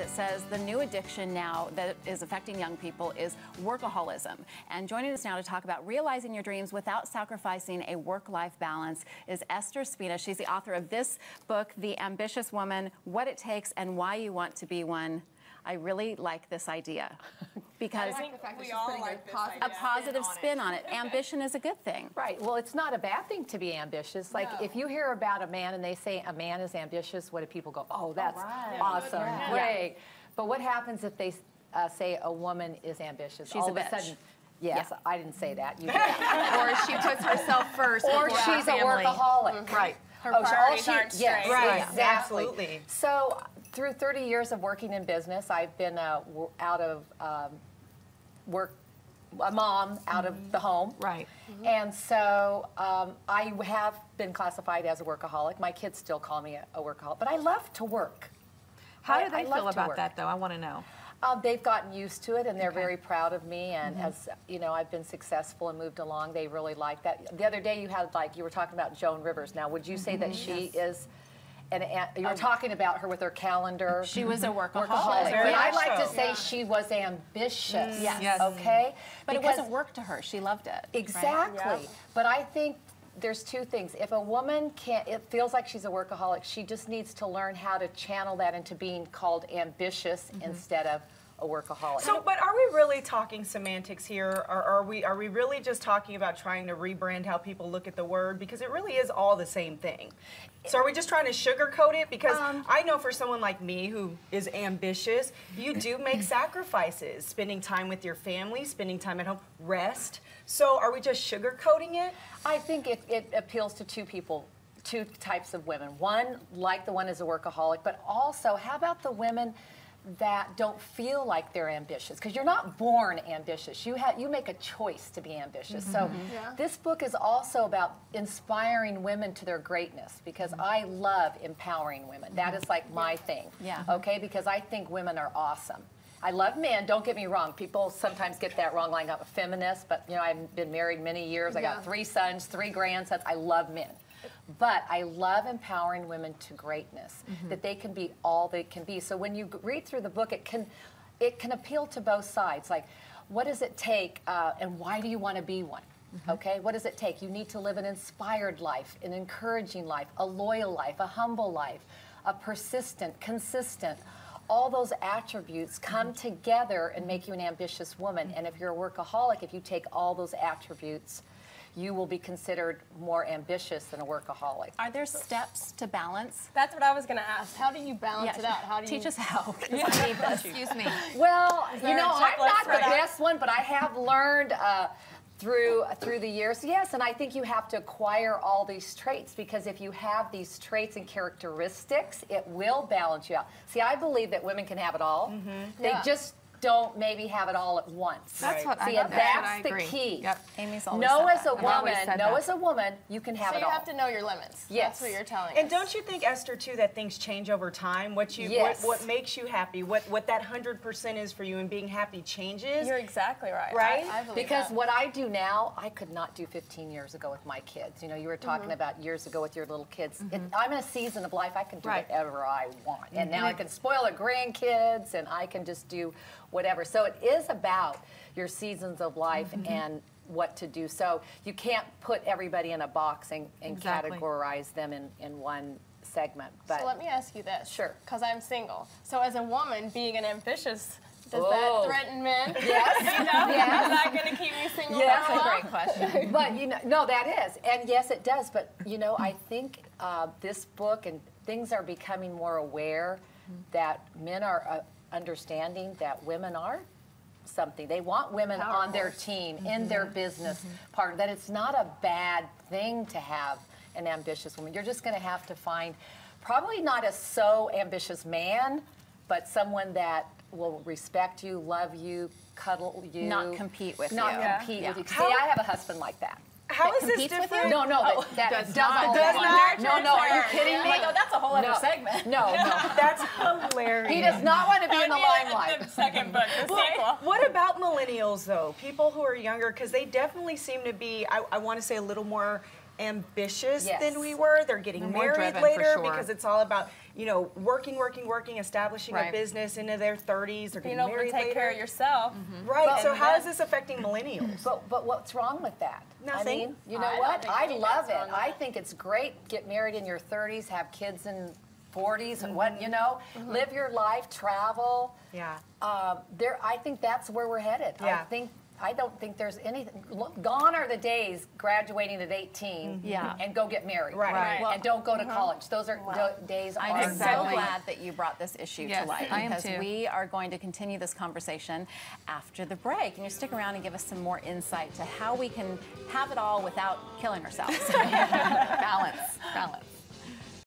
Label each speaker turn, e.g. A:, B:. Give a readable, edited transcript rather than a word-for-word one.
A: that says the new addiction now that is affecting young people is workaholism. And joining us now to talk about realizing your dreams without sacrificing a work-life balance is Esther Spina. She's the author of this book, The Ambitious Woman, What It Takes and Why You Want to Be One. I really like this idea because
B: I think the fact that she's putting a
A: positive spin on it. Ambition is a good thing.
C: Right. Well, it's not a bad thing to be ambitious. Like, if you hear about a man and they say a man is ambitious, what do people go, oh, that's awesome, great. But what happens if they say a woman is ambitious?
A: She's
C: all
A: a
C: of a
A: bitch.
C: sudden, yes, I didn't say that. You did that.
B: Or she puts herself first.
C: Or she's a workaholic.
B: Right.
D: Her priorities aren't straight.
C: Yes,
E: Right,
C: exactly.
E: absolutely.
C: So through 30 years of working in business, I've been out of work, a mom out of the home.
B: Right.
C: And so I have been classified as a workaholic. My kids still call me a workaholic, but I love to work.
B: How do they
C: I love
B: feel
C: to
B: about
C: work.
B: that, though? I want to know.
C: They've gotten used to it, and they're very proud of me. And as you know, I've been successful and moved along. They really like that. The other day, you had you were talking about Joan Rivers. Now, would you say that she is? And you were talking about her with her calendar.
A: She was a workaholic.
C: But
E: Very
C: I
E: much
C: like to
E: so.
C: say she was ambitious.
A: Yes.
C: Okay.
A: But it
C: Because-
A: wasn't work to her. She loved it.
C: Exactly.
A: Right?
C: But I think there's two things. If a woman can't, it feels like she's a workaholic, she just needs to learn how to channel that into being called ambitious instead of a workaholic.
E: So, but are we really talking semantics here, or are we really just talking about trying to rebrand how people look at the word? Because it really is all the same thing. So are we just trying to sugarcoat it? Because I know for someone like me who is ambitious, you do make sacrifices, spending time with your family, spending time at home, rest. So are we just sugarcoating it?
C: I think it appeals to two types of women. One, like the one is a workaholic, but also, how about the women that don't feel like they're ambitious? Because you're not born ambitious. You make a choice to be ambitious. So this book is also about inspiring women to their greatness, because I love empowering women. That is like my thing. Okay, because I think women are awesome. I love men, don't get me wrong. People sometimes get that wrong, like I'm a feminist, but you know, I've been married many years. I got 3 sons, 3 grandsons. I love men. But I love empowering women to greatness, that they can be all they can be. So when you read through the book, it can appeal to both sides. Like, what does it take, and why do you want to be one? Okay, what does it take? You need to live an inspired life, an encouraging life, a loyal life, a humble life, a persistent, consistent. All those attributes come together and make you an ambitious woman. And if you're a workaholic, if you take all those attributes, you will be considered more ambitious than a workaholic.
A: Are there steps to balance?
D: That's what I was going to ask. How do you balance it out? How do you
A: teach us how? 'Cause I need this.
B: Excuse me.
C: Well, you
D: there
C: know,
D: a
C: I'm
D: checklist
C: not
D: for
C: the
D: that?
C: best one, but I have learned through the years. Yes, and I think you have to acquire all these traits, because if you have these traits and characteristics, it will balance you out. See, I believe that women can have it all. They just don't maybe have it all at once.
B: That's what
C: See,
B: I
C: and
B: that's what
C: that's
B: I
C: the
B: agree.
C: key.
B: Yep.
A: Amy's always
C: Know
A: said
C: as
A: that.
C: a
B: I've always
C: woman,
B: said
C: know
B: that.
C: as a woman, you can have
D: So
C: it
D: you
C: all.
D: have to know your limits.
C: Yes.
D: That's what you're telling
E: And
D: us.
E: don't you think, Esther, too, that things change over time? What makes you happy, what that 100% is for you, and being happy changes?
D: You're exactly right.
E: Right?
D: I believe
C: Because
D: that.
C: what I do now, I could not do 15 years ago with my kids. You know, you were talking about years ago with your little kids. I'm in a season of life, I can do whatever I want. And now I can spoil the grandkids, and I can just do whatever. So it is about your seasons of life and what to do. So you can't put everybody in a box and categorize them in one segment. But
D: So let me ask you this.
C: Sure.
D: Because I'm single. So as a woman, being an ambitious, does
C: Oh.
D: that threaten men?
C: Yes.
D: You know?
C: Yes.
D: Is that going to keep me single
C: Yes.
D: for a
C: That's a
D: while?
A: Great question.
C: But you know, no, that is, and yes, it does. But you know, I think this book and things are becoming more aware that men are understanding that women are something. They want women on their team, in their business partner. That it's not a bad thing to have an ambitious woman. You're just going to have to find probably not a so ambitious man, but someone that will respect you, love you, cuddle you,
A: Not compete with
C: not
A: you.
C: compete
A: Yeah.
C: with you. See, I have a husband like that.
E: How is this
A: competes with
E: different?
A: you?
C: No, that
B: does
C: doesn't.
B: not.
E: Does not?
C: No, are you kidding me?
A: Oh, that's a whole other
C: No.
A: segment.
C: No.
E: That's hilarious.
C: He does not want to be in the
D: Yeah,
C: limelight.
D: the second book, the sequel.
E: What about millennials, though? People who are younger, because they definitely seem to be, I want to say, a little more ambitious
C: Yes.
E: than we were. They're getting
B: More
E: married
B: driven, for
E: later
B: sure.
E: because it's all about, you know, working, establishing a
B: Right.
E: business into their 30s. They're
D: Being
E: getting
D: able to
E: married
D: take
E: later.
D: care of yourself.
E: Right. So
D: And
E: how
D: then-
E: is this affecting millennials?
C: But what's wrong with that?
E: Nothing.
C: I mean, you know
D: I don't
C: what?
D: think
C: I
D: anything's
C: love
D: wrong
C: it.
D: with
C: I
D: that.
C: think it's great. Get married in your 30s, have kids in 40s, and what, you know, live your life, travel.
E: Yeah.
C: I think that's where we're headed.
E: Yeah.
C: I don't think there's anything. Gone are the days graduating at 18
A: Yeah.
C: and go get married.
E: Right.
B: Right.
C: And don't go to college. Those are days
A: I'm
C: are
A: so
B: Exactly.
A: glad that you brought this issue to
B: Yes,
A: light
B: I am
A: because
B: too.
A: we are going to continue this conversation after the break. And you stick around and give us some more insight to how we can have it all without killing ourselves.
B: Balance.